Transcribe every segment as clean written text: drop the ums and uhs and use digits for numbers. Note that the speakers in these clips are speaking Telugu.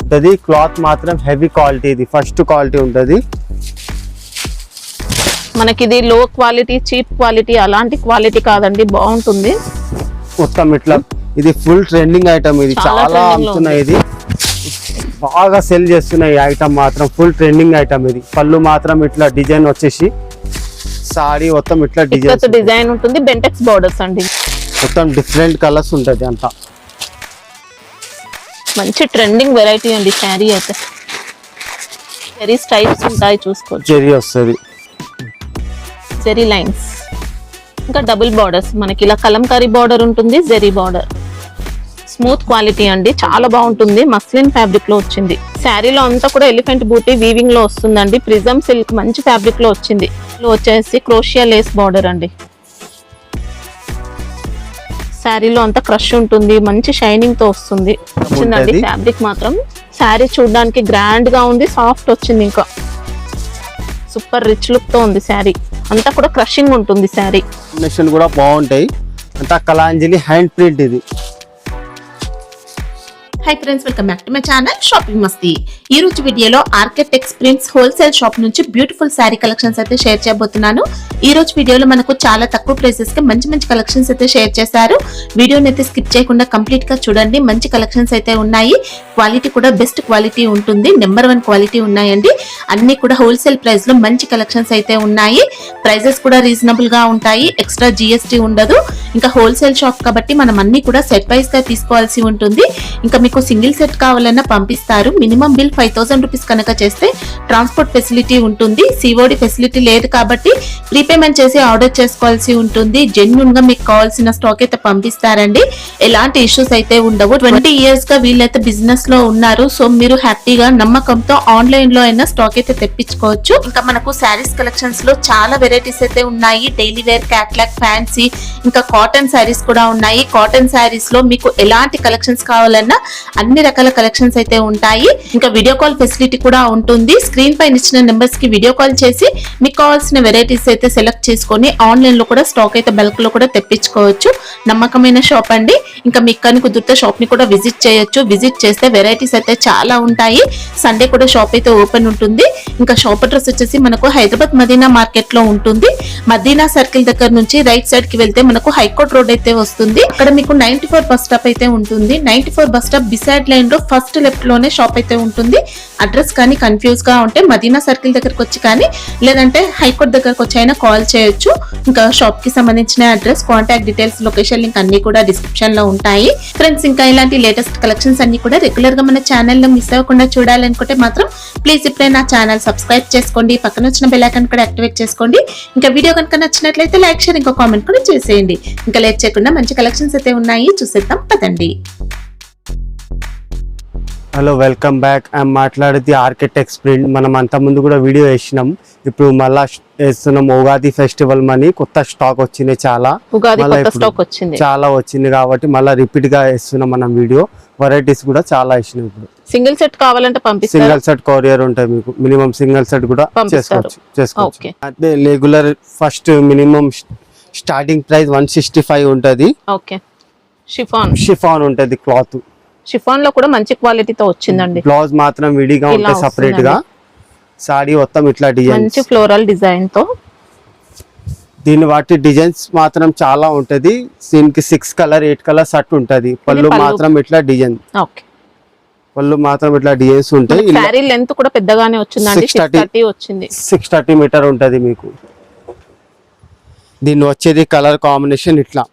ఉంటది. క్లాత్ మాత్రం హెవీ క్వాలిటీ, ఇది ఫస్ట్ క్వాలిటీ ఉంటది. మనకి ఇది లో క్వాలిటీ చీప్ క్వాలిటీ అలాంటి క్వాలిటీ కాదండి, బాగుంటుంది. మొత్తం ఇట్లా ఇది ఫుల్ ట్రెండింగ్ ఐటమ్, ఇది చాలా అమ్ముతున్నాయి, ఇది బాగా సెల్ చేస్తున్నాయి ఈ ఐటమ్ మాత్రం. ఫుల్ ట్రెండింగ్ ఐటమ్ ఇది. పళ్ళు మాత్రం ఇట్లా డిజైన్ వచ్చేసి సారీ మొత్తం ఇట్లా డిజైన్ ఉంటుంది. బెంటెక్స్ బోర్డర్స్ అండి, మొత్తం డిఫరెంట్ కలర్స్ ఉంటది అంతా. మంచి ట్రెండింగ్ వెరైటీ అండి శారీ అయితే. జెరీ స్టైల్స్ ఉంటాయి చూసుకోవచ్చు. జెరీ వస్తుంది, జెరీ లైన్స్, ఇంకా డబుల్ బార్డర్స్. మనకి ఇలా కలంకారీ బార్డర్ ఉంటుంది, జెరీ బార్డర్. స్మూత్ క్వాలిటీ అండి, చాలా బాగుంటుంది. మస్లిన్ ఫ్యాబ్రిక్ లో వచ్చింది. శారీలో అంతా కూడా ఎలిఫెంట్ బూటీ వీవింగ్ లో వస్తుందండి. ప్రిజమ్ సిల్క్ మంచి ఫ్యాబ్రిక్ లో వచ్చింది. వచ్చేసి క్రోషియా లేస్ బార్డర్ అండి. శారీలో అంతా క్రష్ ఉంటుంది, మంచి షైనింగ్ తో వస్తుంది. వచ్చిందండి ఫ్యాబ్రిక్ మాత్రం. శారీ చూడడానికి గ్రాండ్ గా ఉంది, సాఫ్ట్ వచ్చింది. ఇంకా సూపర్ రిచ్ లుక్ తో ఉంది శారీ. అంతా కూడా క్రషింగ్ ఉంటుంది శారీ. కాంబినేషన్ కూడా బాగుంటాయి. అంతా కలాంజలి హ్యాండ్ ప్రింట్ ఇది. Hi friends, welcome back to my channel shopping మస్తీ. ఈ రోజు వీడియోలో ఆర్కిటెక్స్ ప్రింట్స్ హోల్సేల్ షాప్ నుంచి బ్యూటిఫుల్ శారీ కలెక్షన్స్ అయితే షేర్ చేయబోతున్నాను. ఈ రోజు వీడియోలో మనకు చాలా తక్కువ ప్రైసెస్ కి మంచి మంచి కలెక్షన్స్ అయితే షేర్ చేశారు. వీడియోని అయితే స్కిప్ చేయకుండా కంప్లీట్ గా చూడండి. మంచి కలెక్షన్స్ అయితే ఉన్నాయి. క్వాలిటీ కూడా బెస్ట్ క్వాలిటీ ఉంటుంది. నెంబర్ 1 క్వాలిటీ ఉన్నాయండి. అన్ని కూడా హోల్సేల్ ప్రైస్ లో మంచి కలెక్షన్స్ అయితే ఉన్నాయి. ప్రైసెస్ కూడా రీజనబుల్ గా ఉంటాయి. ఎక్స్ట్రా జిఎస్టీ ఉండదు. ఇంకా హోల్సేల్ షాప్ కాబట్టి మనం అన్ని కూడా సెట్ వైస్ గా తీసుకోవాల్సి ఉంటుంది. ఇంకా మీకు సింగిల్ సెట్ కావాలన్నా పంపిస్తారు. మినిమం బిల్ 5000 రూపీస్ కనుక చేస్తే ట్రాన్స్పోర్ట్ ఫెసిలిటీ ఉంటుంది. సిఓడి ఫెసిలిటీ లేదు కాబట్టి ప్రీపేమెంట్ చేసి ఆర్డర్ చేసుకోవాల్సి ఉంటుంది. జెన్యూన్ గా మీకు కావాల్సిన స్టాక్ అయితే పంపిస్తారండి. ఎలాంటి ఇష్యూస్ అయితే ఉండవు. 20 ఇయర్స్ గా వీళ్ళైతే బిజినెస్ లో ఉన్నారు. సో మీరు హ్యాపీగా నమ్మకంతో ఆన్లైన్ లో అయినా స్టాక్ అయితే తెప్పించుకోవచ్చు. ఇంకా మనకు శారీస్ కలెక్షన్స్ లో చాలా వెరైటీస్ అయితే ఉన్నాయి. డైలీ వేర్, క్యాట్లాగ్, ఫ్యాన్సీ, ఇంకా కాటన్ శారీస్ కూడా ఉన్నాయి. కాటన్ శారీస్ లో మీకు ఎలాంటి కలెక్షన్స్ కావాలన్నా అన్ని రకాల కలెక్షన్స్ అయితే ఉంటాయి. ఇంకా వీడియో కాల్ ఫెసిలిటీ కూడా ఉంటుంది. స్క్రీన్ పైన ఇచ్చిన నెంబర్స్ కి వీడియో కాల్ చేసి మీకు కావాల్సిన వెరైటీస్ అయితే సెలెక్ట్ చేసుకొని ఆన్లైన్ లో కూడా స్టాక్ అయితే బల్క్ లో కూడా తెప్పించుకోవచ్చు. నమ్మకమైన షాప్ అండి. ఇంకా మీకు కానీ కుదిరితే షాప్ ని కూడా విజిట్ చేయొచ్చు. విజిట్ చేస్తే వెరైటీస్ అయితే చాలా ఉంటాయి. సండే కూడా షాప్ అయితే ఓపెన్ ఉంటుంది. ఇంకా షాప్ అడ్రస్ వచ్చేసి మనకు హైదరాబాద్ మదీనా మార్కెట్ లో ఉంటుంది. మదీనా సర్కిల్ దగ్గర నుంచి రైట్ సైడ్ కి వెళ్తే మనకు హైకోర్ట్ రోడ్ అయితే వస్తుంది. అక్కడ మీకు 94 బస్ స్టాప్ అయితే ఉంటుంది. 94 బస్ స్టాప్ బిసైడ్ లైన్ లో ఫస్ట్ లెఫ్ట్ లోనే షాప్ అయితే ఉంటుంది. అడ్రస్ కానీ కన్ఫ్యూజ్ గా ఉంటే మదీనా సర్కిల్ దగ్గరకు వచ్చి కానీ లేదంటే హైకోర్ట్ దగ్గరకు వచ్చి అయినా కాల్ చేయొచ్చు. ఇంకా షాప్ కి సంబంధించిన address, contact details, location link అన్ని కూడా డిస్క్రిప్షన్ లో ఉంటాయి. ఫ్రెండ్స్, ఇంకా ఇలాంటి లేటెస్ట్ కలెక్షన్స్ అన్ని కూడా రెగ్యులర్ గా మన ఛానల్ లో మిస్ అవ్వకుండా చూడాలనుకుంటే మాత్రం ప్లీజ్ ఇప్పుడే నా ఛానల్ సబ్స్క్రైబ్ చేసుకోండి. పక్కన వచ్చిన బెల్ ఐకాన్ కూడా యాక్టివేట్ చేసుకోండి. ఇంకా వీడియో కనుక నచ్చినట్లయితే లైక్, షేర్, ఇంకా కామెంట్ కూడా చేసేయండి. ఇంకా లేట్ చేయకుండా మంచి కలెక్షన్స్ అయితే ఉన్నాయి, చూసేద్దాం పదండి. Hello, welcome back. ఐఎమ్ మాట్లాడేది ఆర్కిటెక్స్ ప్రింట్. మనం అంత ముందు కూడా వీడియో వేసినాం. ఇప్పుడు మళ్ళా వేస్తున్నాం. ఉగాది ఫెస్టివల్ మనీ కొత్త స్టాక్ వచ్చింది. చాలా చాలా వచ్చింది కాబట్టి మళ్ళీ రిపీట్ గా వేస్తున్నాం మనం వీడియో. వెరైటీస్ కూడా చాలా వేసినాం. ఇప్పుడు సింగిల్ సెట్ కావాలంటే పంపిస్తారు. సింగిల్ సెట్ కొరియర్ ఉంటుంది మీకు. మినిమం సింగిల్ సెట్ కూడా చేసుకోవచ్చు. అదే regular first minimum starting price 165 ఉంటది. షిఫాన్ ఉంటది. క్లాత్ షిఫాన్ లో కూడా మంచి క్వాలిటీతో వచ్చిందండి. బ్లౌజ్ మాత్రం విడిగా ఉంటాయి సెపరేట్ గా. సారీ మొత్తం ఇట్లా డిజైన్, మంచి ఫ్లోరల్ డిజైన్ తో. దీని వాటి డిజైన్స్ మాత్రం చాలా ఉంటది. దీనికి 6 కలర్ 8 కలర్ సెట్ ఉంటది. పళ్ళు మాత్రం ఇట్లా డిజైన్, పళ్ళు మాత్రం ఇట్లా డిజైన్స్ ఉంటాయి. సారీ లెంత్ కూడా పెద్దగానే వచ్చిందండి. 630 వచ్చింది. 630 మీటర్ ఉంటది మీకు. దీన్ని వచ్చేది కలర్ కాంబినేషన్ ఇట్లా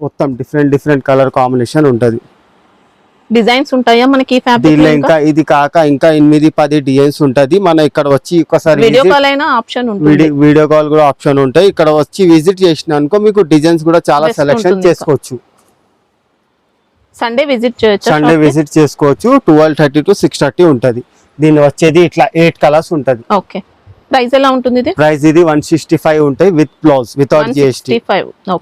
మొత్తం డిఫరెంట్ కలర్ కాంబినేషన్ ఉంటది. డిజైన్స్ ఉంటాయా మనకి దీనిలో? ఇంకా ఇది కాక ఇంకా 8-10 డిజైన్స్ ఉంటది. మనం ఇక్కడ వచ్చి ఒకసారి వీడియో కాల్ అయినా ఆప్షన్ ఉంటుంది. వీడియో కాల్ కూడా ఆప్షన్ ఉంటాయి. ఇక్కడ వచ్చి విజిట్ చేసిన అనుకో మీకు డిజైన్స్ కూడా చాలా సెలెక్షన్ చేసుకోవచ్చు. సండే విజిట్ చేయొచ్చు. సండే విజిట్ చేసుకోవచ్చు. 12:30 to 6:30 ఉంటది. దీని వచ్చేది ఇట్లా 8 కలర్స్ ఉంటది. ఓకే, ప్రైస్ ఎలా ఉంటుంది? ప్రైస్ ఇది 165 ఉంటాయి విత్ బ్లౌజ్, వితౌట్ జిఎస్టీ.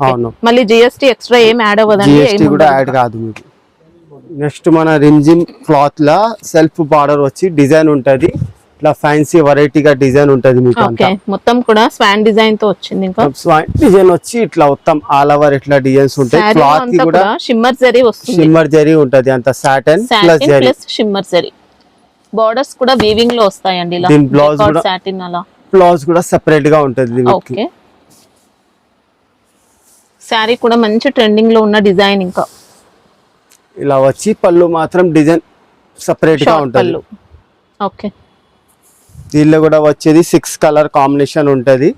అవును, మళ్ళీ జిఎస్టీ ఎక్స్ట్రా ఏం యాడ్ అవ్వదండి. జిఎస్టీ కూడా యాడ్ కాదు మీకు. నెక్స్ట్ మన రింజిన్ క్లాత్ లా సెల్ఫ్ బార్డర్ వచ్చి డిజైన్ ఉంటది. ఇట్లా ఫ్యాన్సీ వెరైటీగా డిజైన్ ఉంటది మీకు. మొత్తం కూడా స్వాన్ డిజైన్ తో వచ్చింది. ఇంకా స్వాన్ డిజైన్ వచ్చి ఇట్లా మొత్తం ఆల్ ఓవర్ ఇట్లా డిజైన్స్ ఉంటాయి. క్లాత్ కి కూడా షిమ్మర్ జరీ వస్తుంది. షిమ్మర్ జరీ ఉంటది. అంత Satan plus zari, shimmer zari borders కూడా వీవింగ్ లో వస్తాయండి ఇలా దీని బ్లౌజ్ కూడా సాటిన్ అలా బ్లౌజ్ కూడా సెపరేట్ గా ఉంటది దీనికి. ఓకే శారీ కూడా మంచి ట్రెండింగ్ లో ఉన్న డిజైన్. ఇంకా ఇలా వచ్చి పళ్ళు మాత్రం డిజైన్ సెపరేట్ గా ఉంటది. పళ్ళు ఓకే. దీనిలో కూడా వచ్చేది 6 కలర్ కాంబినేషన్ ఉంటది.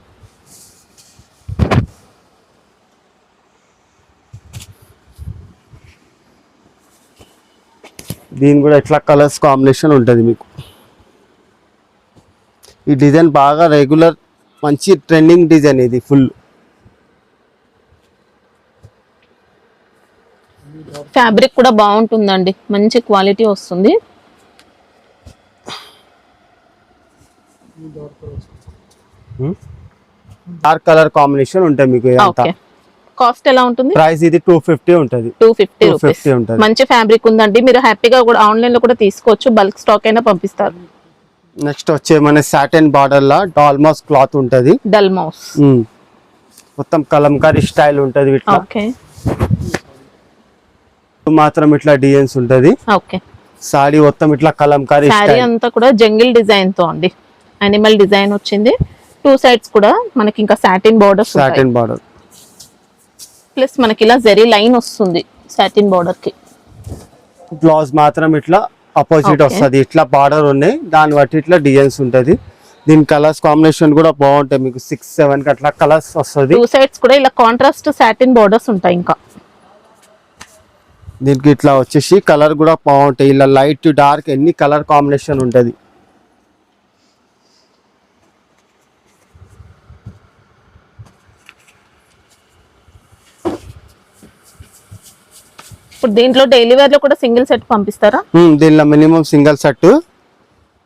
దీని కూడా ఇట్లా కలర్స్ కాంబినేషన్ ఉంటది మీకు. ఈ డిజైన్ బాగా రెగ్యులర్ మంచి ట్రెండింగ్ డిజైన్ ఇది ఫుల్. ఫ్యాబ్రిక్ కూడా బాగుంటుందండి, మంచి క్వాలిటీ వస్తుంది. డార్క్ కలర్ కాంబినేషన్ ఉంటాయి మీకు. ఓకే కాస్ట్ ఎలా ఉంటుంది? ప్రైస్ ఇది 250 ఉంటది. 250 రూపీస్. ఉంటది. మంచి ఫ్యాబ్రిక్ ఉందండి, మీరు హ్యాపీగా కూడా ఆన్లైన్ లో కూడా తీసుకోవచ్చు, బల్క్ స్టాక్ అయినా పంపిస్తారు. నెక్స్ట్ వచ్చే మన సాటిన్ బార్డర్ లా డాల్మాస్ క్లాత్ ఉంటది. డల్మౌస్ మొత్తం కలంకారీ స్టైల్ ఉంటది. ఇట్లా ఓకే మాత్రం ఇట్లా డిజైన్స్ ఉంటది. ఓకే సారీ మొత్తం ఇట్లా కలంకారీ సారీ స్టైల్ అంతా కూడా జంగిల్ డిజైన్ తో అండి, అనిమల్ డిజైన్ వచ్చింది. 2 సైడ్స్ కూడా మనకి ఇంకా సాటిన్ బోర్డర్స్ ఉంటాయి. సాటిన్ బార్డర్ ప్లస్ మనకి ఇలా జెరీ లైన్ వస్తుంది సాటిన్ బోర్డర్ కి. బ్లౌజ్ మాత్రం ఇట్లా అపోజిట్ వస్తది. ఇట్లా బార్డర్ ఉన్నాయి, దాన్ని బట్టి ఇట్లా డిజైన్స్ ఉంటది. దీని కలర్స్ కాంబినేషన్ కూడా బాగుంటాయి మీకు. 6, 7 కి అట్లా కలర్స్ వస్తది. 2 సైడ్స్ కూడా ఇలా కాంట్రాస్ట్ సాటిన్ బోర్డర్స్ ఉంటాయి. ఇంకా దీనికి ఇట్లా వచ్చేసి కలర్ కూడా బాగుంటాయి. ఇలా లైట్ డార్క్ ఎన్ని కలర్ కాంబినేషన్ ఉంటది. ఇప్పుడు దీంట్లో డైలీ వేర్ లో కూడా సింగిల్ సెట్ పంపిస్తారా? దీనిలో minimum single set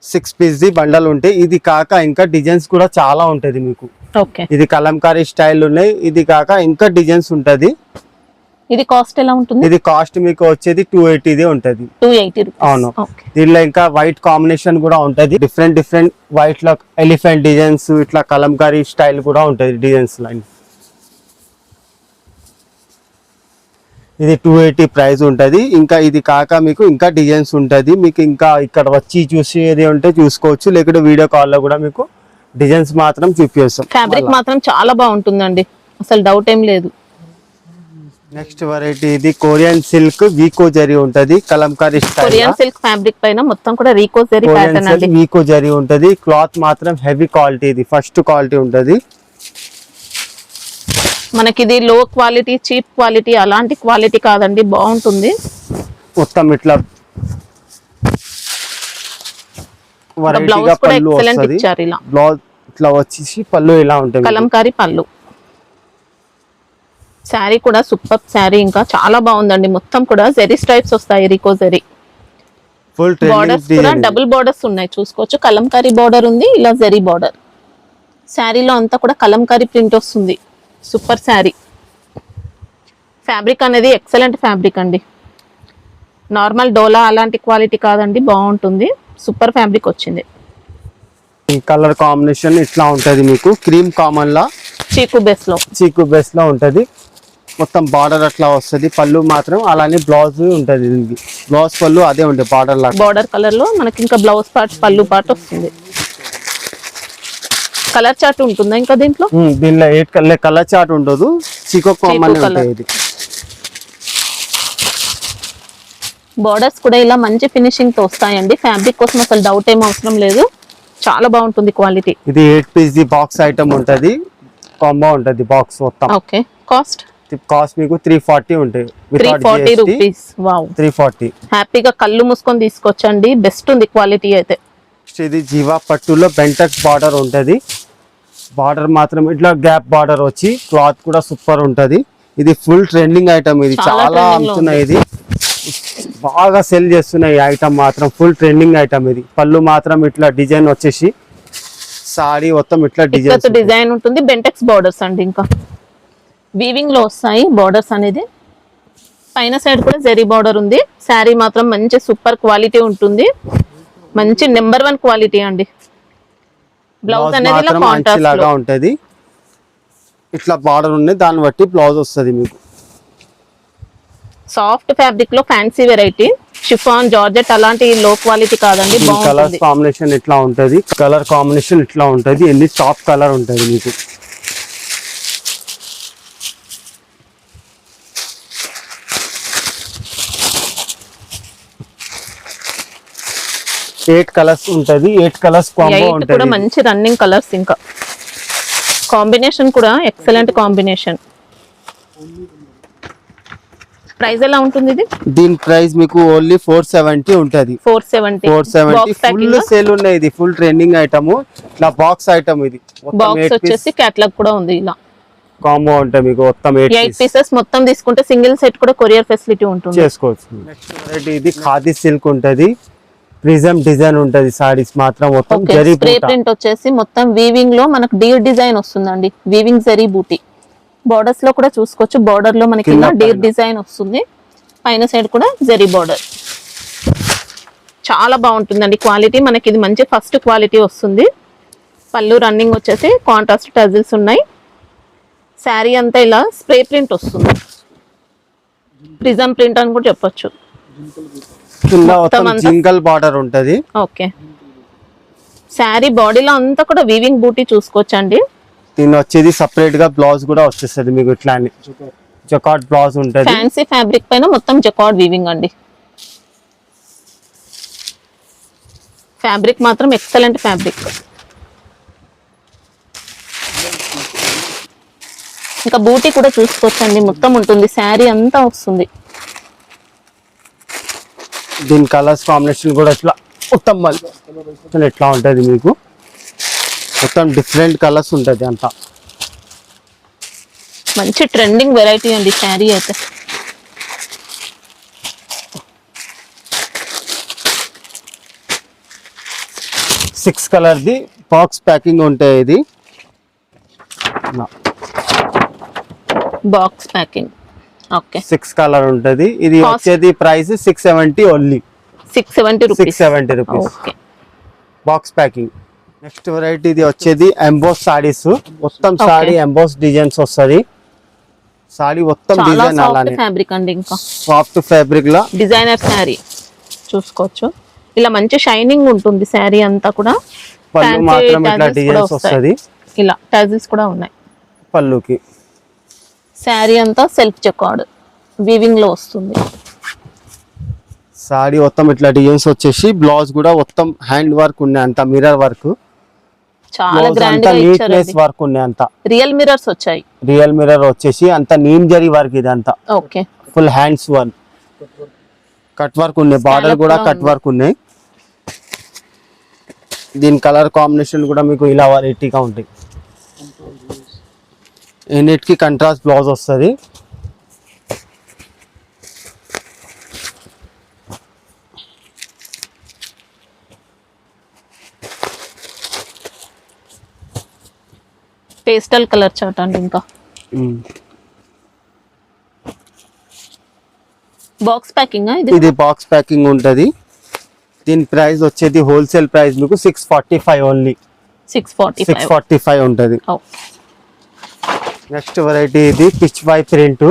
6 piece the bundle ఉంటాయి. ఇది కాక ఇంకా డిజైన్స్ కూడా చాలా ఉంటది మీకు. ఓకే ఇది కలంకారీ స్టైల్ ఉన్నాయి. ఇది కాక ఇంకా డిజైన్స్ ఉంటది. ఇది కాస్ట్ ఎలా ఉంటుంది? ఇది కాస్ట్ మీకు వచ్చేది 280 ది ఉంటది. 280 రూపీస్. అవును. ఓకే దీనిలో ఇంకా వైట్ కాంబినేషన్ కూడా ఉంటది. డిఫరెంట్ వైట్ లో ఎలిఫెంట్ డిజైన్స్ ఇట్లా కలంకారీ స్టైల్ కూడా ఉంటది డిజైన్స్ లైన్. ఇది 280 ప్రైస్ ఉంటది. ఇంకా ఇది కాక మీకు ఇంకా డిజైన్స్ ఉంటది. మీకు ఇంకా ఇక్కడ వచ్చి చూసేది ఉంటే చూసుకోవచ్చు, లేకుంటే వీడియో కాల్ లో కూడా మీకు డిజైన్స్ మాత్రం చూపిస్తాం. ఫ్యాబ్రిక్ మాత్రం చాలా బాగుంటుందండి, అసలు డౌట్ ఏం లేదు. నెక్స్ట్ వెరైటీ ఇది కొరియన్ సిల్క్ వీకో జరీ ఉంటది. Kalamkari style Korean silk fabric పైన మొత్తం కూడా రీకో జరీ ప్యాటర్న్ అండి. వీకో జరీ ఉంటది. క్లాత్ మాత్రం హెవీ క్వాలిటీ, ఇది ఫస్ట్ క్వాలిటీ ఉంటది. మనకి ఇది లో క్వాలిటీ చీప్ క్వాలిటీ అలాంటి క్వాలిటీ కాదండి, బాగుంటుంది. మొత్తం ఇట్లా బ్లౌజ్ కూడా ఎక్సలెంట్ ఇచ్చారు. ఇలా బ్లౌజ్ ఇట్లా వచ్చేసి పళ్ళు ఇలా ఉంటుంది, కలంకారీ పళ్ళు. శారీ కూడా సూపర్ శారీ, ఇంకా చాలా బాగుందండి. మొత్తం కూడా జెరీ స్ట్రైప్స్ వస్తాయి, రీకో జెరీ. ఫుల్ బోర్డర్స్ కూడా డబుల్ బోర్డర్స్ ఉన్నాయి, చూసుకోవచ్చు. కలంకారీ బోర్డర్ ఉంది, ఇలా జెరీ బోర్డర్. శారీలో అంతా కూడా కలంకారీ ప్రింట్ వస్తుంది. సూపర్ శారీ. ఫ్యాబ్రిక్ అనేది ఎక్సలెంట్ ఫ్యాబ్రిక్ అండి, నార్మల్ డోలా అలాంటి క్వాలిటీ కాదండి, బాగుంటుంది. సూపర్ ఫ్యాబ్రిక్ వచ్చింది. ఈ కలర్ కాంబినేషన్ ఇట్లా ఉంటది మీకు. క్రీమ్ కామన్ లా చీకు బేస్ లో ఉంటది. మొత్తం బార్డర్ అట్లా వస్తది. పళ్ళు మాత్రం అలానే బ్లౌజ్ ఉంటది. దీనికి బ్లౌజ్ పళ్ళు అదే ఉంటుంది బార్డర్ లా. బార్డర్ కలర్ లో మనకి ఇంకా బ్లౌజ్ పార్ట్ పళ్ళు పార్ట్ వస్తుంది. కలర్ చార్ట్ ఉంటుందా ఇంకా దీంట్లో? దీనిలో 8 కలర్ చార్ట్ ఉండదు, చీకో కామన్ ఉంటాయి. ఇది బోర్డర్స్ కూడా ఇలా మంచి ఫినిషింగ్ తో వస్తాయండి. ఫ్యాబ్రిక్ కోసం అసలు డౌట్ ఏం అవసరం లేదు, చాలా బాగుంటుంది క్వాలిటీ. ఇది 8 పీస్ ది బాక్స్ ఐటమ్ ఉంటది, కాంబో ఉంటది బాక్స్ మొత్తం. ఓకే కాస్ట్ మీకు 340 ఉంటాయి. 340 రూపీస్. వావ్ 340. హ్యాపీగా కళ్ళు మూసుకొని తీసుకోవచ్చండి, బెస్ట్ ఉంది క్వాలిటీ అయితే. ఇది జీవా పట్టులో బెంటెక్స్ బార్డర్ ఉంటది. బార్డర్ మాత్రం ఇట్లా గ్యాప్ బార్డర్ వచ్చి క్లాత్ కూడా సూపర్ ఉంటది. ఇది ఫుల్ ట్రెండింగ్ ఐటమ్, ఇది చాలా అమ్ముతున్నాయి. ఇది బాగా సెల్ చేస్తున్నాయి. ఈ ఐటమ్ మాత్రం ఫుల్ ట్రెండింగ్ ఐటమ్. ఇది పళ్ళు మాత్రం ఇట్లా డిజైన్ వచ్చేసి సారీ మొత్తం ఇట్లా డిజైన్ ఉంటుంది. బెంటెక్స్ బార్డర్స్ అండి, ఇంకా వీవింగ్ లో వస్తాయి బార్డర్స్ అనేది. పైన సైడ్ కూడా జెరీ బార్డర్ ఉంది. శారీ మాత్రం మంచి సూపర్ క్వాలిటీ ఉంటుంది, మంచి నెంబర్ 1 క్వాలిటీ అండి. బ్లౌజ్ అనేది ఇలా కాంట్రాస్ట్ లాగా ఉంటది. ఇట్లా బార్డర్ ఉంది, దాన్ని బట్టి బ్లౌజ్ వస్తది మీకు. సాఫ్ట్ ఫ్యాబ్రిక్ లో ఫ్యాన్సీ వెరైటీ, షిఫాన్ జార్జెట్ అలాంటి లో క్వాలిటీ కాదండి, కలర్ బాగుంటుంది. కాంబినేషన్ ఇట్లా ఉంటది, కలర్ కాంబినేషన్ ఇట్లా ఉంటది, ఎన్ని టాప్ కలర్ ఉంటది మీకు. ఎయిట్ కలర్స్ ఉంటది, 8 కలర్స్ కాంబో 8 కూడా ఉంటది. మంచి రన్నింగ్ కలర్స్, ఇంకా కాంబినేషన్ కూడా ఎక్సలెంట్ కాంబినేషన్. ప్రైస్ ఎలా ఉంటుంది ఇది? దీని ప్రైస్ మీకు ఓన్లీ 470 ఉంటది. 470 ఫుల్ సేల్ ఉన్నాయి, ఇది ఫుల్ ట్రెండింగ్ ఐటమ్. ఇట్లా బాక్స్ ఐటమ్, ఇది బాక్స్ వచ్చేసి కేటలాగ్ కూడా ఉంది. ఇలా కాంబో ఉంటాయి మీకు మొత్తం 8 పీసెస్ మొత్తం తీసుకుంటే సింగిల్ సెట్ కూడా కొరియర్ ఫెసిలిటీ ఉంటుంది, చేసుకోవచ్చు. నెక్స్ట్ వెరైటీ ఇది ఖాదీ సిల్క్ ఉంటది, ప్రిజం డిజైన్ ఉంటది, సారీస్ మాత్రం మొత్తం జరీ స్ప్రే ప్రింట్ వచ్చేసి మొత్తం వీవింగ్ లో మనకు డీర్ డిజైన్ వస్తుందండి, వీవింగ్ జరీ బూటీ. బోర్డర్స్ లో కూడా చూసుకోవచ్చు, బోర్డర్ లో మనకి ఇలా డీర్ డిజైన్ వస్తుంది, పైన సైడ్ కూడా జరీ బోర్డర్. చాలా బాగుంటుందండి క్వాలిటీ, మనకి ఇది మంచి ఫస్ట్ క్వాలిటీ వస్తుంది. పళ్ళు రన్నింగ్ వచ్చేసి కాంట్రాస్ట్ టజిల్స్ ఉన్నాయి. శారీ అంతా ఇలా స్ప్రే ప్రింట్ వస్తుంది, ప్రిజం ప్రింట్ అని కూడా చెప్పొచ్చు. జింగల్ బార్డర్ ఉంటది. ఓకే, శారీ బాడీలో అంతా కూడా వీవింగ్ బూటీ చూసుకోవచ్చండి. దీని వచ్చేది సపరేట్ గా బ్లౌజ్ కూడా వచ్చేస్తుంది మీకు, ఇట్లా జకార్డ్ బ్లౌజ్ ఉంటది. ఫ్యాన్సీ ఫ్యాబ్రిక్ పైన మొత్తం జకార్డ్ వీవింగ్ అండి. ఫ్యాబ్రిక్ మాత్రం ఎక్సలెంట్ ఫ్యాబ్రిక్. ఇంకా బూటీ కూడా చూసుకోవచ్చండి, మొత్తం ఉంటుంది, శారీ అంతా వస్తుంది. దీని కలర్స్ కాంబినేషన్ కూడా ఇట్లా మొత్తం ఎట్లా ఉంటది మీకు, మొత్తం డిఫరెంట్ కలర్స్ ఉంటది అంతా. మంచి ట్రెండింగ్ వెరైటీ అండి శారీ అయితే. Six colour the box packing ఉంటాయి, ఇది బాక్స్ ప్యాకింగ్. ఓకే, 6 కలర్ ఉంటది. ఇది వచ్చేది price 670 only, 670 rupees. 670 rupees okay, box packing. Next variety ఇది వచ్చేది ఎంబోస్ సారీస్, మొత్తం సారీ ఎంబోస్ డిజైన్స్ వస్తది. సారీ మొత్తం డిజైన్ అలానే ఫ్యాబ్రిక్ అండి, ఇంకా సాఫ్ట్ ఫ్యాబ్రిక్ లా డిజైనర్ శారీ చూసుకోవచ్చు. ఇలా మంచి షైనింగ్ ఉంటుంది శారీ అంతా కూడా. పళ్ళు మాత్రం ఇట్లా డిజైన్స్ వస్తది, ఇలా టజిల్స్ కూడా ఉన్నాయి పళ్ళుకి. శారీ అంతా సెల్ఫ్ జకార్డ్ వీవింగ్ లో వస్తుంది. సారీ మొత్తం ఇట్లా డిజైన్స్ వచ్చేసి బ్లౌజ్ కూడా మొత్తం హ్యాండ్ వర్క్ ఉన్నాయి, అంత మిర్రర్ వర్క్, చాలా గ్రాండ్ గా ఇచ్చారు. నీట్నెస్ వర్క్ ఉన్నాయి, అంత రియల్ మిర్రర్స్ వచ్చాయి. రియల్ మిర్రర్ వచ్చేసి అంత నీమ్ జరీ వర్క్, ఇది అంతా okay, full hands work, cut work ఉన్నాయి, బార్డర్ కూడా కట్ వర్క్ ఉన్నాయి. దీని కలర్ కాంబినేషన్ కూడా మీకు ఇలా వెరైటీగా ఉంటాయి. ఎన్నిటికి కంట్రాస్ట్ బ్లౌజ్ వస్తుంది. పేస్టల్ కలర్ చార్ట్ అండి. ఇంకా బాక్స్ ప్యాకింగ్, ఇది బాక్స్ ప్యాకింగ్ ఉంటది. దీని ప్రైస్ వచ్చేది హోల్సేల్ ప్రైస్ మీకు 645 ఓన్లీ, 645 ఉంటది. నెక్స్ట్ వెరైటీ ఇది Pichwai print,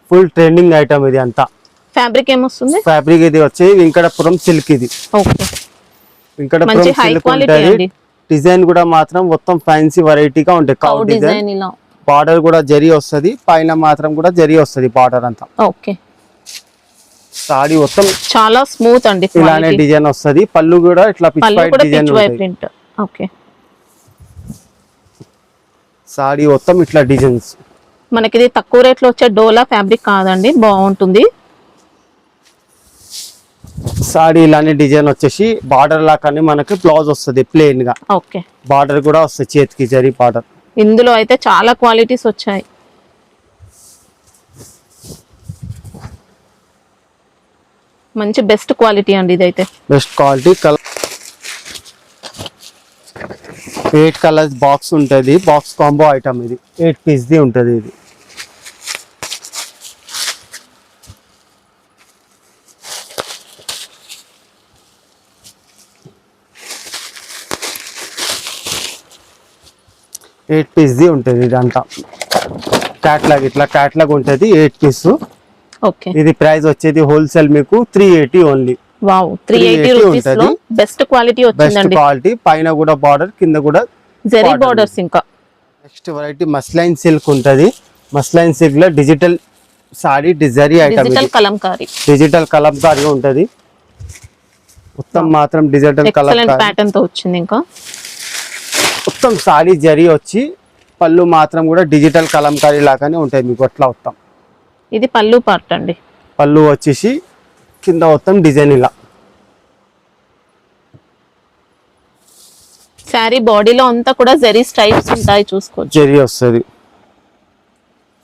full trending item ఇది అంతా. ఫ్యాబ్రిక్ ఏమొస్తుంది? ఫ్యాబ్రిక్ ఇది వచ్చి వెంకటపురం సిల్క్, ఇది వెంకటపురం సిల్క్ ఉంటది. డిజైన్ కూడా మాత్రం మొత్తం ఫ్యాన్సీ వెరైటీగా ఉంటాయి. కౌ డిజైన్, బార్డర్ కూడా జరీ వస్తది, పైన మాత్రం కూడా జరీ వస్తది బార్డర్ అంతా. ఓకే, సారీ మొత్తం చాలా స్మూత్ అండి, ఇలానే డిజైన్ వస్తది. పళ్ళు కూడా ఇట్లా Pichwai design print. Okay, sari మొత్తం ఇట్లా డిజైన్స్. మనకి ఇది తక్కువ రేట్ లో వచ్చే డోలా ఫ్యాబ్రిక్ కాదండి, బాగుంటుంది. సారీ ఇలానే డిజైన్ వచ్చేసి బార్డర్ లాగానే మనకి బ్లౌజ్ వస్తుంది ప్లెయిన్ గా. ఓకే, బార్డర్ కూడా వస్తుంది చేతికి జరీ బార్డర్. ఇందులో అయితే చాలా క్వాలిటీస్ వచ్చాయి. మంచి బెస్ట్ క్వాలిటీ అండి ఇదైతే. Best quality. Colour 8 colours box ఉంటుంది, బాక్స్ కాంబో ఐటమ్ ఇది, 8 పీస్ ది ఉంటుంది ఇది. ఎయిట్ పీస్ ది ఉంటుంది ఇదంతా. క్యాట్లాగ్ ఇట్లా క్యాట్లాగ్ ఉంటుంది 8 పీస్. ఓకే, ఇది ప్రైస్ వచ్చేది హోల్సేల్ మీకు 380 ఓన్లీ, వావ్ 380 రూపీస్ లో బెస్ట్ క్వాలిటీ బెస్ట్ వచ్చిందండి. క్వాలిటీ, పైన కూడా బార్డర్, కింద కూడా జెరీ బార్డర్స్. ఇంకా నెక్స్ట్ వెరైటీ మస్లైన్ సిల్క్ ఉంటది. మస్లైన్ సిల్క్ లో డిజిటల్ సారీ డిజరీ item, digital Kalamkari, digital Kalamkari ఉంటది. మొత్తం మాత్రం డిజిటల్ ఎక్సలెంట్ కలంకారీ ప్యాటర్న్ తో వచ్చింది. ఇంకా మొత్తం సారీ జరీ వచ్చి పళ్ళు మాత్రం కూడా డిజిటల్ కలంకారీ లాగానే ఉంటుంది మీకు. అట్లా మొత్తం ఇది పళ్ళు పార్ట్ అండి. పళ్ళు వచ్చేసి కింద మొత్తం డిజైన్ ఇలా. శారీ బాడీలో అంతా కూడా జెరీ స్ట్రైప్స్ ఉంటాయి, చూసుకోవచ్చు. జరీ వస్తుంది,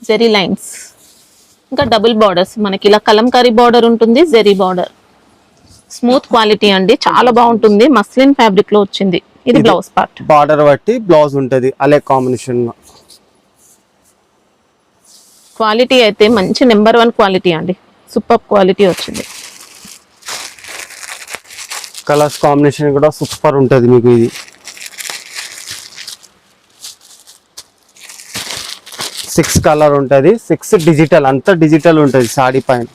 జెరీ లైన్స్. ఇంకా డబుల్ బార్డర్స్, మనకి ఇలా కలంకారీ బార్డర్ ఉంటుంది, జెరీ బార్డర్. స్మూత్ క్వాలిటీ అండి, చాలా బాగుంటుంది. మస్లిన్ ఫ్యాబ్రిక్ లో వచ్చింది. ఇది బ్లౌజ్ పార్ట్. బార్డర్ బట్టి బ్లౌజ్ ఉంటది అలే కాంబినేషన్. క్వాలిటీ అయితే మంచి నెంబర్ 1 క్వాలిటీ అండి. సూపర్ క్వాలిటీ వచ్చింది. కలర్స్ కాంబినేషన్ కూడా సూపర్ ఉంటది మీకు. ఇది 6 కలర్ ఉంటది, 6 డిజిటల్, అంతా డిజిటల్ ఉంటది సాడీ పైన.